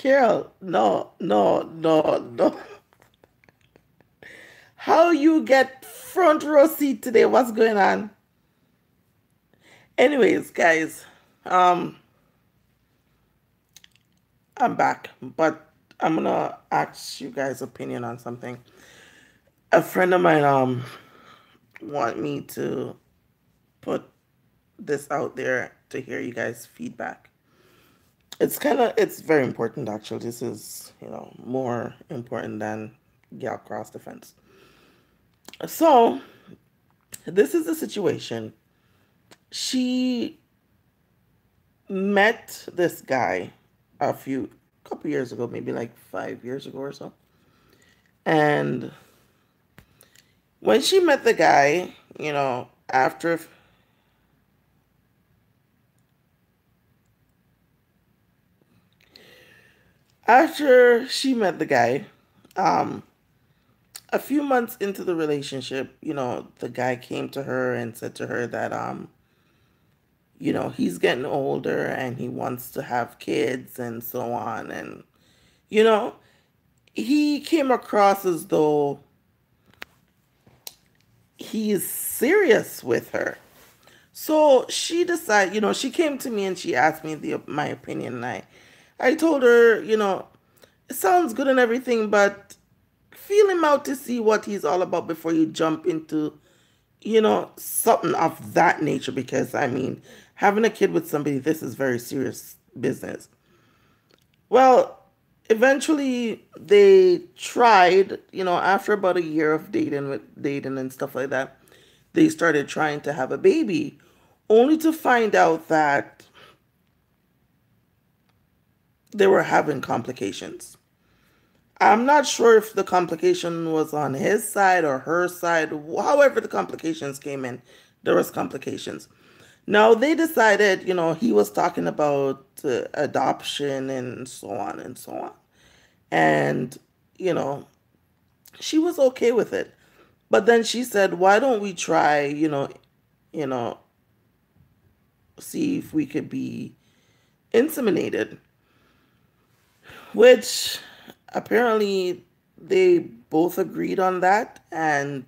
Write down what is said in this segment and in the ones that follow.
Carol, no, no, no, no. How you get front row seat today? What's going on? Anyways, guys, um, I'm back, but I'm gonna ask you guys' opinion on something. A friend of mine want me to put this out there to hear you guys' feedback. It's very important actually. This is, more important than gal cross defense. So this is the situation. She met this guy a couple years ago, maybe like 5 years ago or so. And when she met the guy, after she met the guy, um, a few months into the relationship, the guy came to her and said to her that he's getting older and he wants to have kids and so on. And, you know, he came across as though he is serious with her. So she decided, she came to me and she asked me my opinion. And I told her, it sounds good and everything, but feel him out to see what he's all about before you jump into, something of that nature. Because, I mean, having a kid with somebody, this is very serious business. Well, eventually they tried, after about a year of dating and stuff like that, they started trying to have a baby, only to find out that they were having complications. I'm not sure if the complication was on his side or her side. However, the complications came in, there was complications. Now they decided, he was talking about adoption and so on and so on. And, you know, she was okay with it. But then she said, why don't we try, you know, see if we could be inseminated, which apparently they both agreed on that and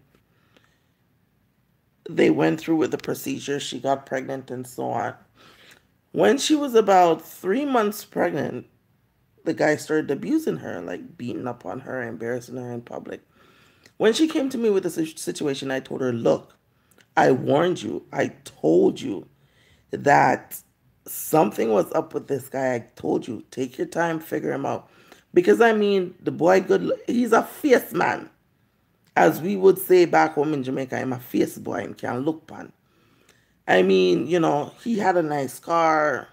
they went through with the procedure. She got pregnant and so on. When she was about 3 months pregnant, the guy started abusing her, like beating up on her, embarrassing her in public. When she came to me with the situation, I told her, look, I warned you. I told you that something was up with this guy. I told you, take your time, figure him out. Because, I mean, the boy, he's a fierce man. As we would say back home in Jamaica, I'm a fierce boy, I can't look pan. I mean, he had a nice car.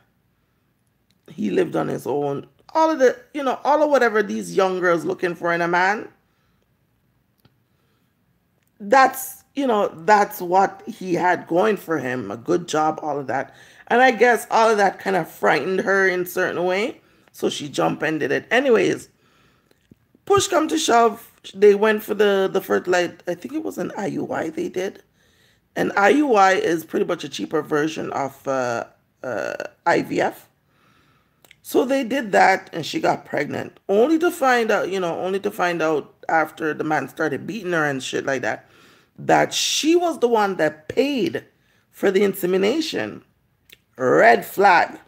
He lived on his own. All of whatever these young girls looking for in a man, that's what he had going for him. A good job, all of that. And I guess all of that kind of frightened her in a certain way. So she jumped and did it. Anyways, push come to shove, they went for the fertilizer. I think it was an IUI they did. An IUI is pretty much a cheaper version of IVF. So they did that and she got pregnant. Only to find out after the man started beating her and shit like that, that she was the one that paid for the insemination. Red flag.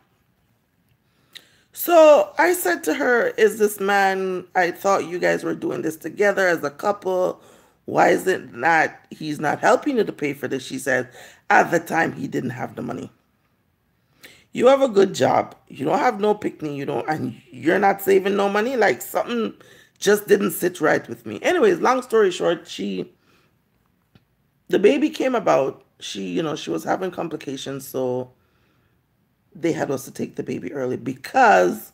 So I said to her, is this man, I thought you guys were doing this together as a couple. Why is it that he's not helping you to pay for this? She said, at the time he didn't have the money. You have a good job. You don't have no picnic. And you're not saving no money. Like something just didn't sit right with me. Anyways, long story short, the baby came about. She was having complications. So they had us to take the baby early because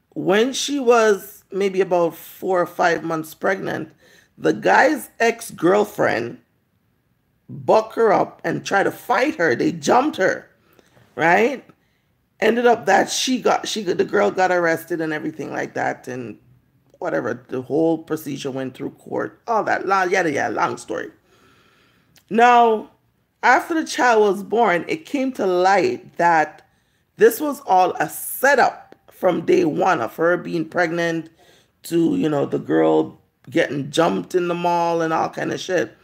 when she was maybe about 4 or 5 months pregnant, the guy's ex-girlfriend bucked her up and tried to fight her. They jumped her, right? Ended up that the girl got arrested and everything like that, and whatever, the whole procedure went through court, all that, yada yada, long story. Now, after the child was born, it came to light that this was all a setup from day one of her being pregnant to, the girl getting jumped in the mall and all kind of shit.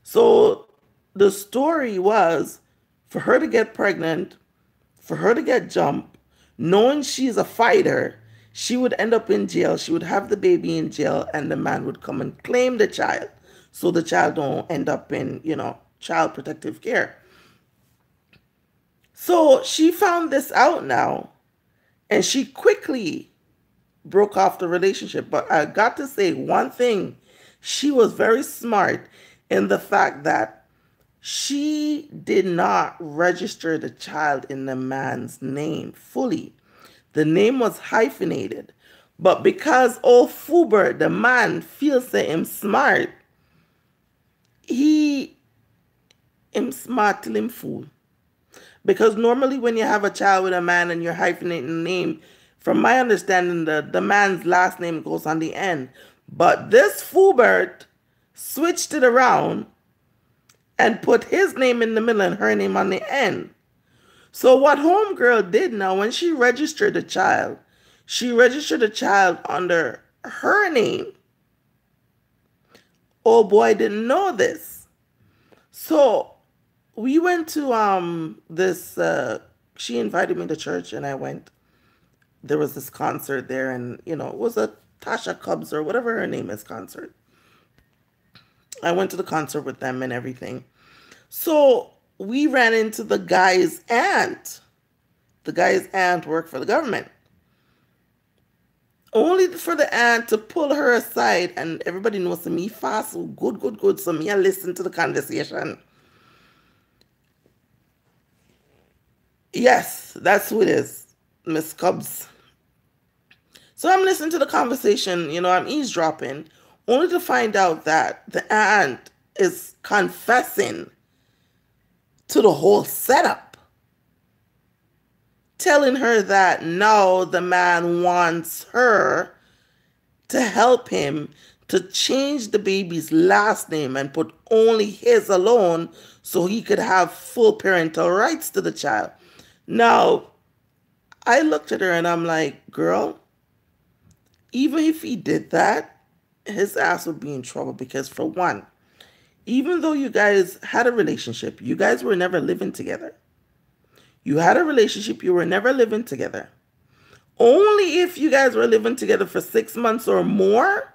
So the story was for her to get pregnant, for her to get jumped, knowing she's a fighter, she would end up in jail. She would have the baby in jail, and the man would come and claim the child, so the child don't end up in, child protective care. So she found this out now, and she quickly broke off the relationship. But I got to say one thing: she was very smart in the fact that she did not register the child in the man's name fully. The name was hyphenated. But because old Fuber, the man, feels that him smart, he him smart till him fool. Because normally when you have a child with a man and you're hyphenating the name, from my understanding, the man's last name goes on the end. But this Fubert switched it around and put his name in the middle and her name on the end. So what homegirl did now, when she registered the child, she registered the child under her name. Oh boy, didn't know this. So we went to this she invited me to church and I went. There was this concert there, and it was a Tasha Cubs or whatever her name is concert. I went to the concert with them and everything. So we ran into the guy's aunt. The guy's aunt worked for the government. Only for the aunt to pull her aside, and everybody knows me fast, so good. So me I listen to the conversation. Yes, that's who it is, Miss Cubs. So I'm listening to the conversation, I'm eavesdropping, only to find out that the aunt is confessing to the whole setup, telling her that now the man wants her to help him to change the baby's last name and put only his alone so he could have full parental rights to the child. Now, I looked at her and I'm like, girl, even if he did that, his ass would be in trouble because, for one, even though you guys had a relationship, you guys were never living together. You had a relationship, you were never living together. Only if you guys were living together for 6 months or more,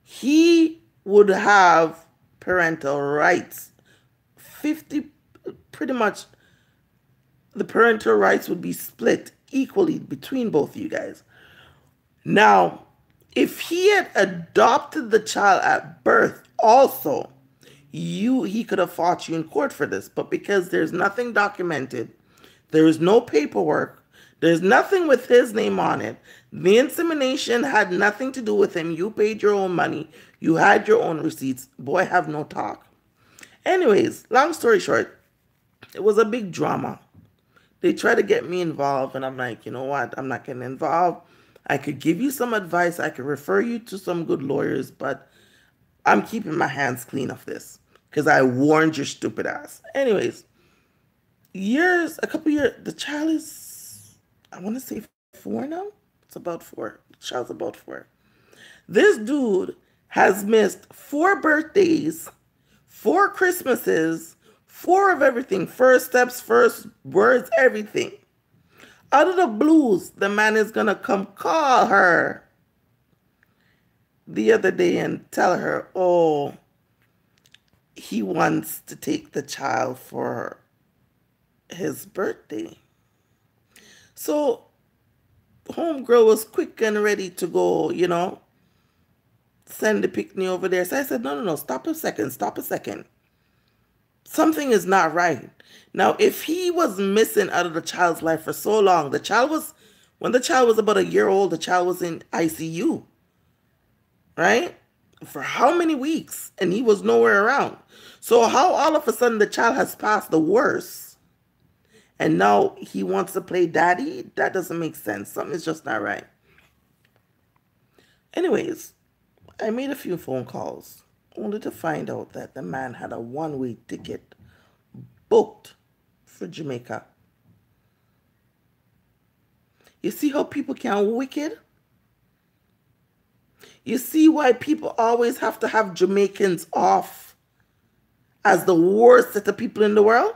he would have parental rights. 50, pretty much, the parental rights would be split equally between both of you guys. Now, if he had adopted the child at birth also, he could have fought you in court for this. But because there's nothing documented, there is no paperwork, there's nothing with his name on it, the insemination had nothing to do with him, you paid your own money, you had your own receipts, boy, have no talk. Anyways, long story short, it was a big drama. They tried to get me involved, and I'm like, you know what, I'm not getting involved. I could give you some advice, I could refer you to some good lawyers, but I'm keeping my hands clean of this because I warned your stupid ass. Anyways, a couple years, the child is, I want to say 4 now. It's about 4. The child's about 4. This dude has missed 4 birthdays, 4 Christmases, 4 of everything. First steps, first words, everything. Out of the blues, the man is going to come call her the other day and tell her, oh, he wants to take the child for his birthday. So homegirl was quick and ready to go, send the picnic over there. So I said, no, stop a second. Something is not right. Now, if he was missing out of the child's life for so long, when the child was about a year old, the child was in ICU, right? For how many weeks? And he was nowhere around. So how all of a sudden the child has passed the worst and now he wants to play daddy? That doesn't make sense. Something's just not right. Anyways, I made a few phone calls only to find out that the man had a one-way ticket booked for Jamaica. You see how people can wicked? You see why people always have to have Jamaicans off as the worst set of people in the world?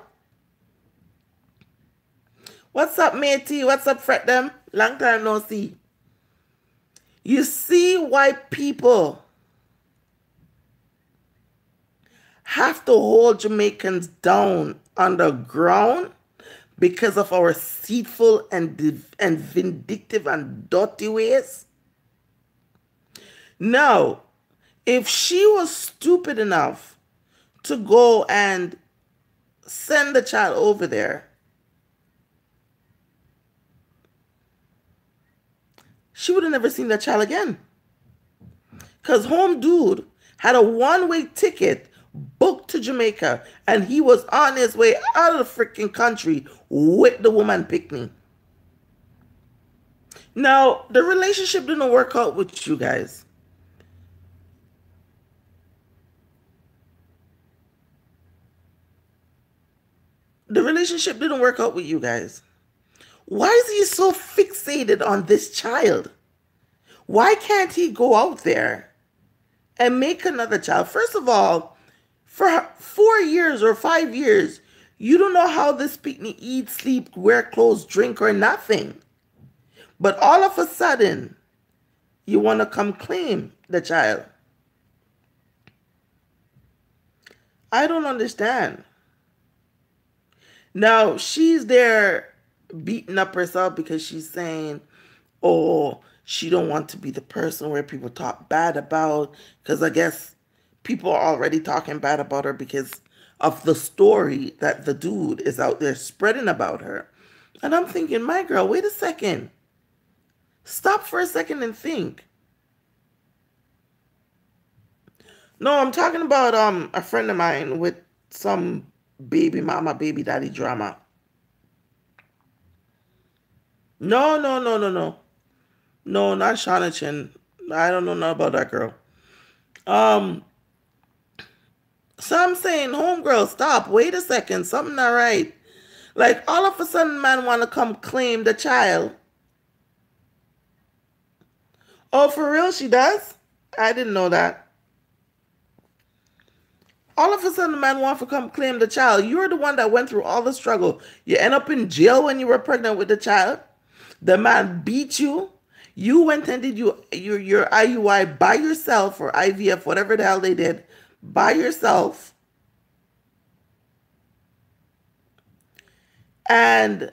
What's up, matey? What's up, fret them? Long time no see. You see why people have to hold Jamaicans down underground? Because of our deceitful and vindictive and dirty ways? Now, if she was stupid enough to go and send the child over there, she would have never seen that child again. Because home dude had a one-way ticket booked to Jamaica, and he was on his way out of the freaking country with the woman picnic. Now, the relationship didn't work out with you guys. The relationship didn't work out with you guys. Why is he so fixated on this child? Why can't he go out there and make another child? First of all, for 4 years or 5 years, you don't know how this picnic eat, sleep, wear clothes, drink, or nothing. But all of a sudden, you want to come claim the child. I don't understand. Now, she's there beating up herself because she's saying, oh, she don't want to be the person where people talk bad about, because I guess people are already talking bad about her because of the story that the dude is out there spreading about her. And I'm thinking, my girl, wait a second. Stop for a second and think. No, I'm talking about a friend of mine with some baby mama, baby daddy drama. No. No, not Shauna Chin. I don't know nothing about that girl. So I'm saying, homegirl, stop. Wait a second. Something not right. Like, all of a sudden, man want to come claim the child. Oh, for real, she does? I didn't know that. All of a sudden, the man wants to come claim the child. You're the one that went through all the struggle. You end up in jail when you were pregnant with the child. The man beat you. You went and did your IUI by yourself, or IVF, whatever the hell they did, by yourself. And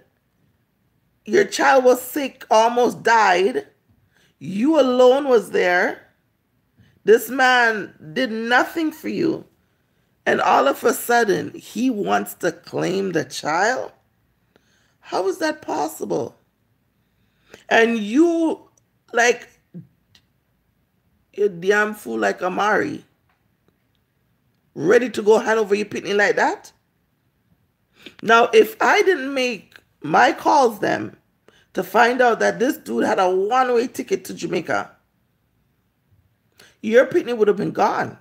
your child was sick, almost died. You alone was there. This man did nothing for you. And all of a sudden, he wants to claim the child? How is that possible? And you, like, a damn fool like Amari, ready to go hand over your picnic like that? Now, if I didn't make my calls then to find out that this dude had a one-way ticket to Jamaica, your picnic would have been gone.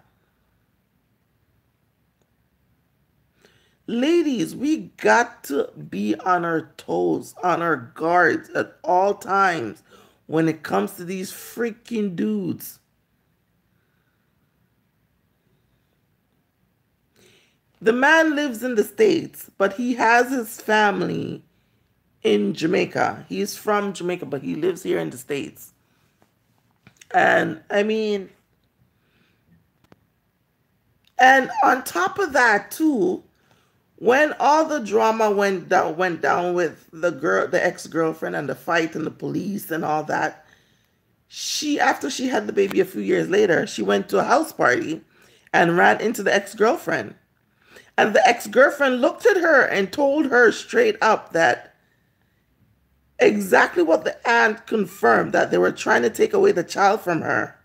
Ladies, we got to be on our toes, on our guards at all times when it comes to these freaking dudes. The man lives in the States, but he has his family in Jamaica. He's from Jamaica, but he lives here in the States. And I mean, and on top of that too, when all the drama went down with the ex-girlfriend and the fight and the police and all that, after she had the baby a few years later, she went to a house party and ran into the ex-girlfriend. And the ex-girlfriend looked at her and told her straight up that exactly what the aunt confirmed, that they were trying to take away the child from her,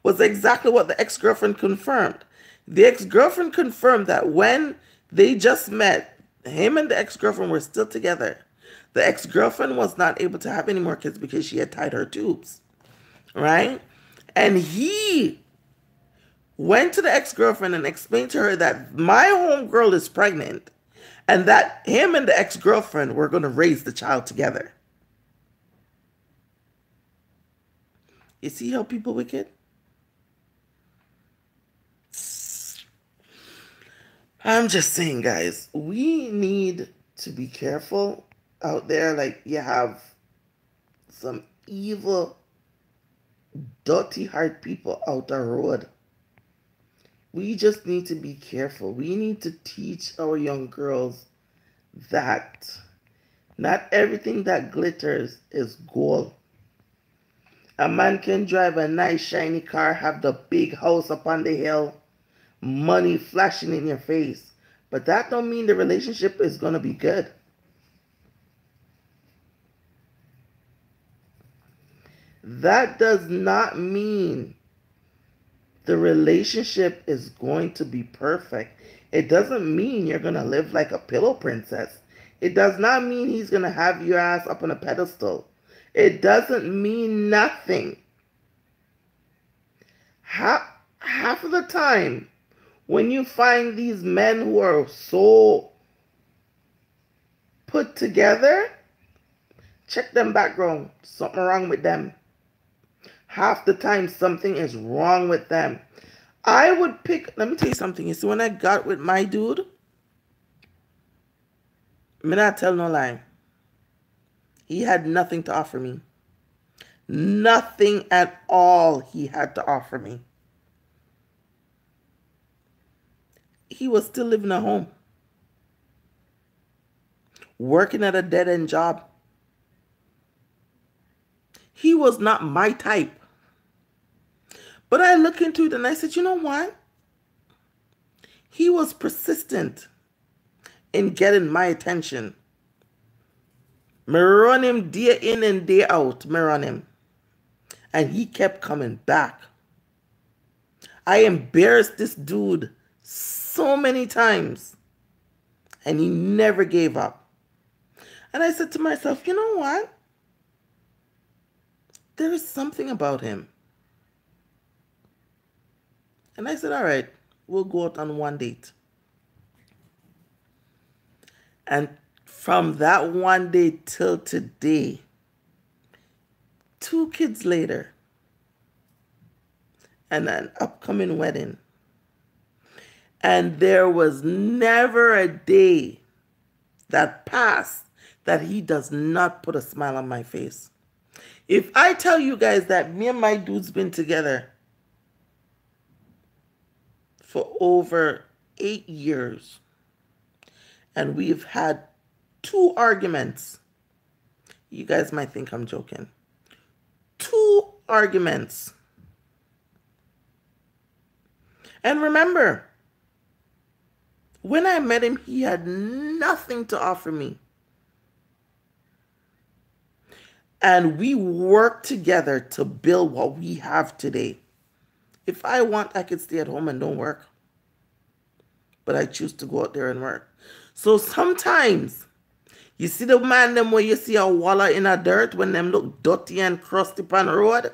was exactly what the ex-girlfriend confirmed. The ex-girlfriend confirmed that when they just met, him and the ex-girlfriend were still together. The ex-girlfriend was not able to have any more kids because she had tied her tubes, right? And he went to the ex-girlfriend and explained to her that my homegirl is pregnant and that him and the ex-girlfriend were going to raise the child together. You see how people wicked? I'm just saying, guys, we need to be careful out there. Like, you have some evil, dirty heart people out the road. We just need to be careful. We need to teach our young girls that not everything that glitters is gold. A man can drive a nice shiny car, have the big house up on the hill, money flashing in your face, but that don't mean the relationship is going to be good. That does not mean the relationship is going to be perfect. It doesn't mean you're going to live like a pillow princess. It does not mean he's going to have your ass up on a pedestal. It doesn't mean nothing. Half of the time, when you find these men who are so put together, check them background. Something wrong with them. Half the time, something is wrong with them. I would pick, let me tell you something. You see, when I got with my dude, me not tell no lie. He had nothing to offer me. Nothing at all he had to offer me. He was still living at home, working at a dead-end job. He was not my type. But I look into it and I said, you know what? He was persistent in getting my attention. Me run him day in and day out. Me run him. And he kept coming back. I embarrassed this dude so many times. And he never gave up. And I said to myself, you know what? There is something about him. And I said, all right, we'll go out on one date. And from that one day till today, 2 kids later, and an upcoming wedding. And there was never a day that passed that he does not put a smile on my face. If I tell you guys that me and my dude's been together for over 8 years, and we've had 2 arguments, you guys might think I'm joking. 2 arguments. And remember, when I met him, he had nothing to offer me. And we worked together to build what we have today. If I want, I could stay at home and don't work. But I choose to go out there and work. So sometimes, you see the man them where you see a walla in a dirt when them look dirty and crusty on the road?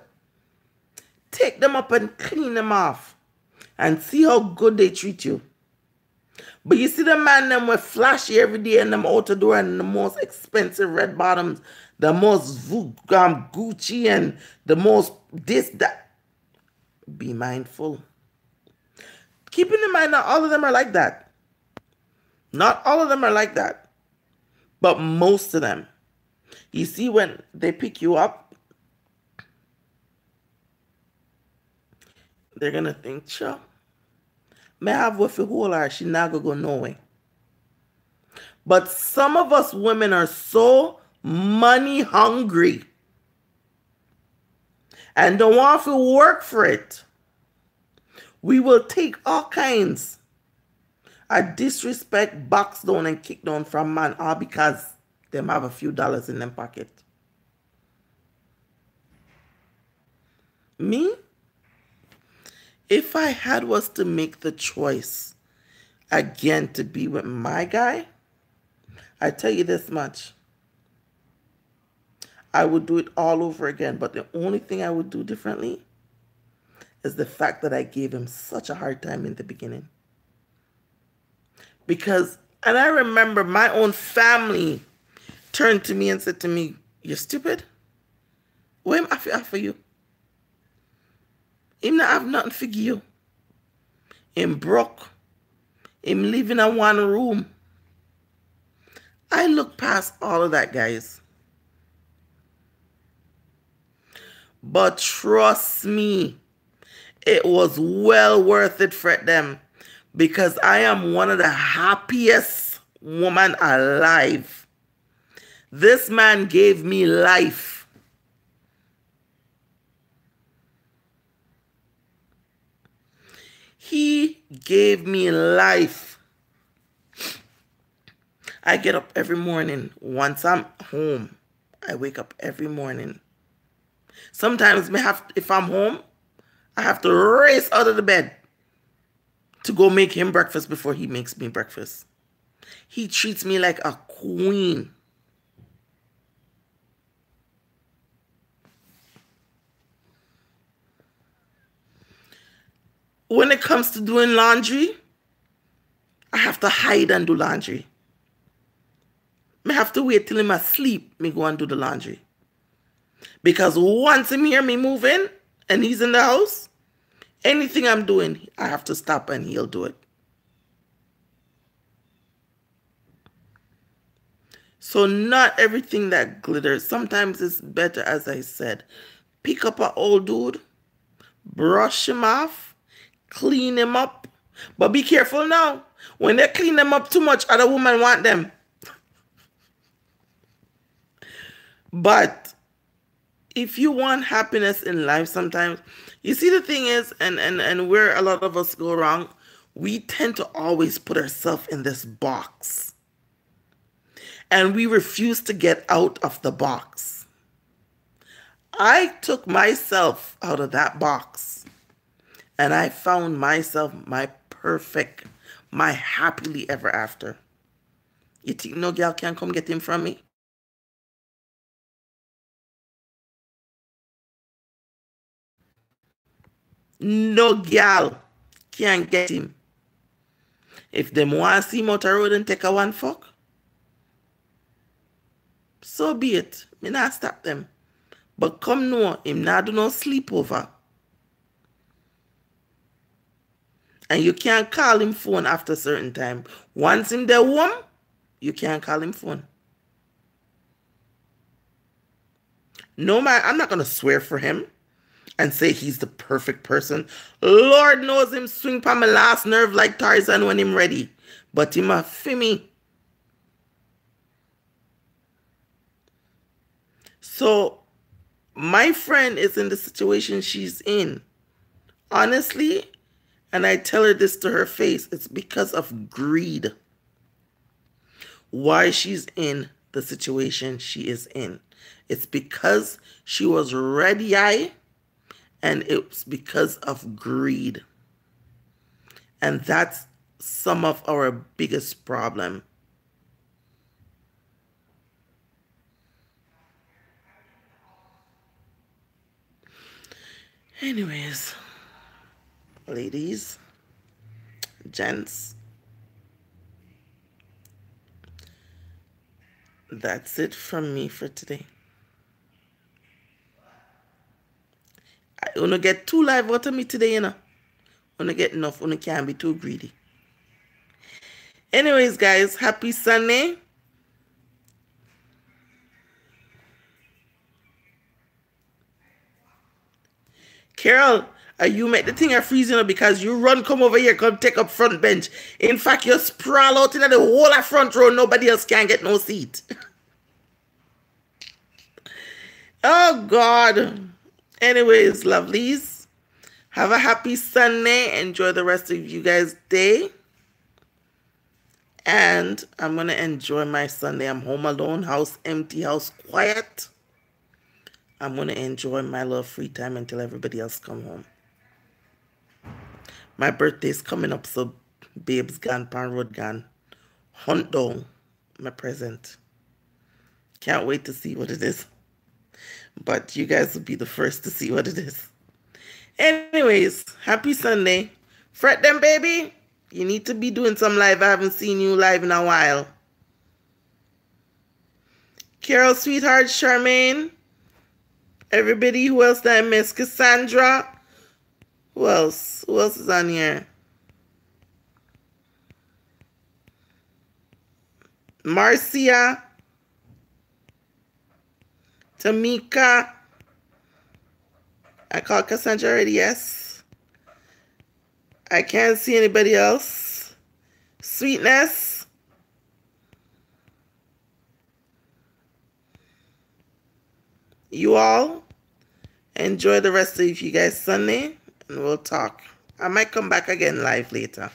Take them up and clean them off. And see how good they treat you. But you see the man them where flashy every day and them out the door and the most expensive red bottoms, the most Gucci and the most this, that. Be mindful. Keeping in mind, not all of them are like that. Not all of them are like that. But most of them. You see, when they pick you up, they're going to think, sure, may have what for whole her, she not going to go nowhere. But some of us women are so money hungry and don't want to work for it. We will take all kinds of disrespect, box down and kick down from man, all because them have a few dollars in them pocket. Me, if I had was to make the choice again to be with my guy, I tell you this much. I would do it all over again, but the only thing I would do differently is the fact that I gave him such a hard time in the beginning. Because, and I remember my own family turned to me and said to me, you're stupid? What am I offer you? Him not have nothing for you. Him broke. Him live in a one room. I look past all of that, guys. But trust me, it was well worth it for them, because I am one of the happiest women alive. This man gave me life. He gave me life. I get up every morning. Once I'm home, I wake up every morning. Sometimes if I'm home, I have to race out of the bed to go make him breakfast before he makes me breakfast. He treats me like a queen. When it comes to doing laundry, I have to hide and do laundry. I have to wait till him asleep, me go and do the laundry. Because once him hear me moving and he's in the house, anything I'm doing, I have to stop and he'll do it. So not everything that glitters. Sometimes it's better, as I said, pick up an old dude, brush him off, clean him up. But be careful now. When they clean them up too much, other women want them. But if you want happiness in life, sometimes, you see, the thing is, and where a lot of us go wrong, we tend to always put ourselves in this box. And we refuse to get out of the box. I took myself out of that box. And I found myself my perfect, my happily ever after. You think no girl can come get him from me? No girl can get him. If them want to see him out the road and take a one fuck, so be it. Me not stop them. But come know, him not do no sleepover. And you can't call him phone after a certain time. Once him there home, you can't call him phone. No man, I'm not gonna swear for him and say he's the perfect person. Lord knows him swing pa my last nerve like Tarzan when him ready. But him a fi me. So my friend is in the situation she's in. Honestly, and I tell her this to her face, it's because of greed. Why she's in the situation she is in. It's because she was ready, and it's because of greed. And that's some of our biggest problem. Anyways, ladies, gents, that's it from me for today. I wanna get too live out of me today, you know. Wanna get enough, wanna can't be too greedy. Anyways, guys, happy Sunday. Carol, you make the thing a freezing because you run come over here, come take up front bench. In fact, you sprawl out in the whole of front row, nobody else can get no seat. Oh, God. Anyways, lovelies, have a happy Sunday. Enjoy the rest of you guys' day. And I'm going to enjoy my Sunday. I'm home alone, house empty, house quiet. I'm going to enjoy my little free time until everybody else come home. My birthday's coming up, so babes gone, pan road gone. Hunt down my present. Can't wait to see what it is. But you guys will be the first to see what it is. Anyways, happy Sunday. Fret them, baby. You need to be doing some live. I haven't seen you live in a while. Carol, sweetheart, Charmaine. Everybody who else that I miss. Cassandra. Who else? Who else is on here? Marcia. Tamika. I called Cassandra already, yes. I can't see anybody else. Sweetness. You all enjoy the rest of you guys' Sunday, and we'll talk. I might come back again live later.